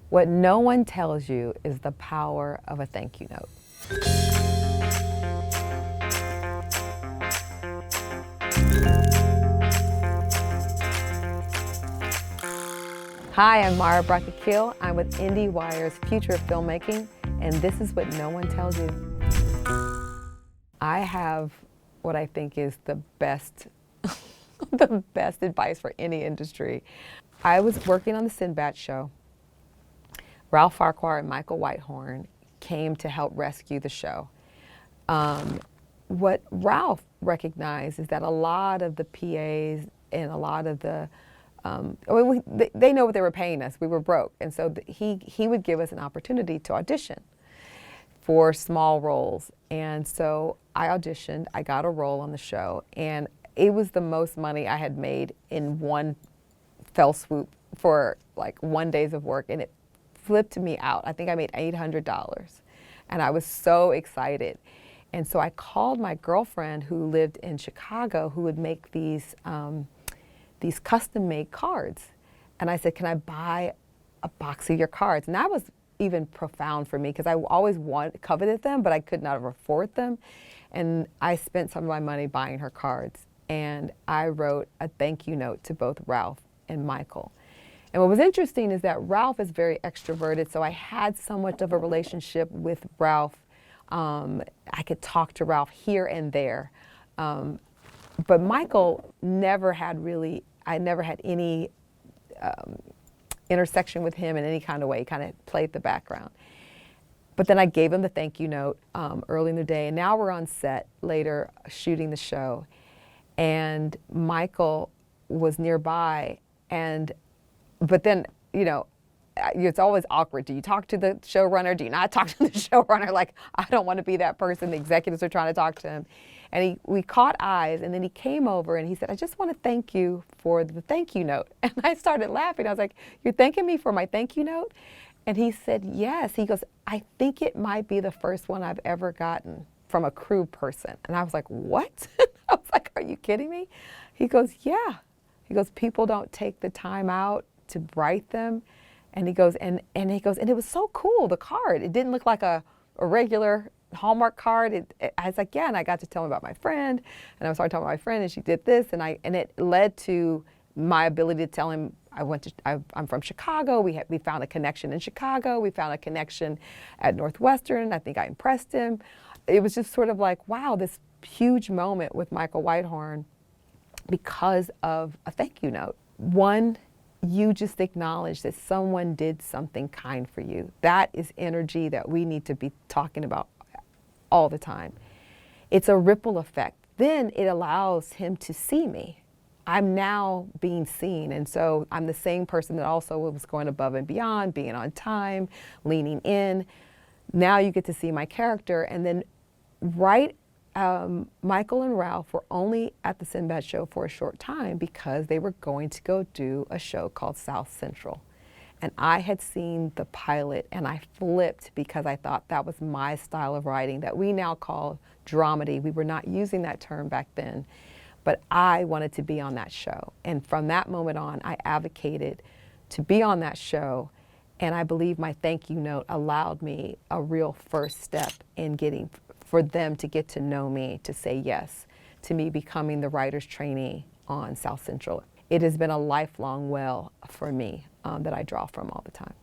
What no one tells you is the power of a thank you note. Hi, I'm Brock Akil. I'm with IndieWire's Future of Filmmaking, and this is what no one tells you. I have what I think is the best, the best advice for any industry. I was working on the Sinbad show. Ralph Farquhar and Michael Whitehorn came to help rescue the show. What Ralph recognized is that a lot of the PAs and a lot of the they know what they were paying us. We were broke, and so he would give us an opportunity to audition for small roles. And so I auditioned. I got a role on the show, and it was the most money I had made in one fell swoop for like 1 day's of work, and it flipped me out. I think I made $800, and I was so excited. And so I called my girlfriend who lived in Chicago, who would make these custom-made cards. And I said, can I buy a box of your cards? And that was even profound for me because I always coveted them, but I could not afford them. And I spent some of my money buying her cards. And I wrote a thank you note to both Ralph and Michael. And what was interesting is that Ralph is very extroverted, so I had somewhat of a relationship with Ralph. I could talk to Ralph here and there. But Michael never had really, I never had any intersection with him in any kind of way. He kind of played the background. But then I gave him the thank you note early in the day, and now we're on set later shooting the show. And Michael was nearby, but then, you know, it's always awkward. Do you talk to the showrunner? Do you not talk to the showrunner? Like, I don't want to be that person. The executives are trying to talk to him. And we caught eyes, and then he came over and he said, I just want to thank you for the thank you note. And I started laughing. I was like, you're thanking me for my thank you note? And he said, yes. He goes, I think it might be the first one I've ever gotten from a crew person. And I was like, what? I was like, are you kidding me? He goes, yeah. He goes, people don't take the time out to write them. And he goes, and it was so cool, the card. It didn't look like a regular Hallmark card. I was like, yeah, and I got to tell him about my friend, and I started talking about my friend, and she did this, and it led to my ability to tell him I'm from Chicago. We found a connection in Chicago. We found a connection at Northwestern. I think I impressed him. It was just sort of like, wow, this huge moment with Michael Whitehorn because of a thank you note. One, you just acknowledge that someone did something kind for you. That is energy that we need to be talking about all the time. It's a ripple effect. Then it allows him to see me. I'm now being seen, and so I'm the same person that also was going above and beyond, being on time, leaning in. Now you get to see my character, and then Michael and Ralph were only at the Sinbad show for a short time because they were going to go do a show called South Central. And I had seen the pilot, and I flipped because I thought that was my style of writing that we now call dramedy. We were not using that term back then, but I wanted to be on that show. And from that moment on, I advocated to be on that show, and I believe my thank you note allowed me a real first step in for them to get to know me, to say yes to me becoming the writer's trainee on South Central. It has been a lifelong well for me that I draw from all the time.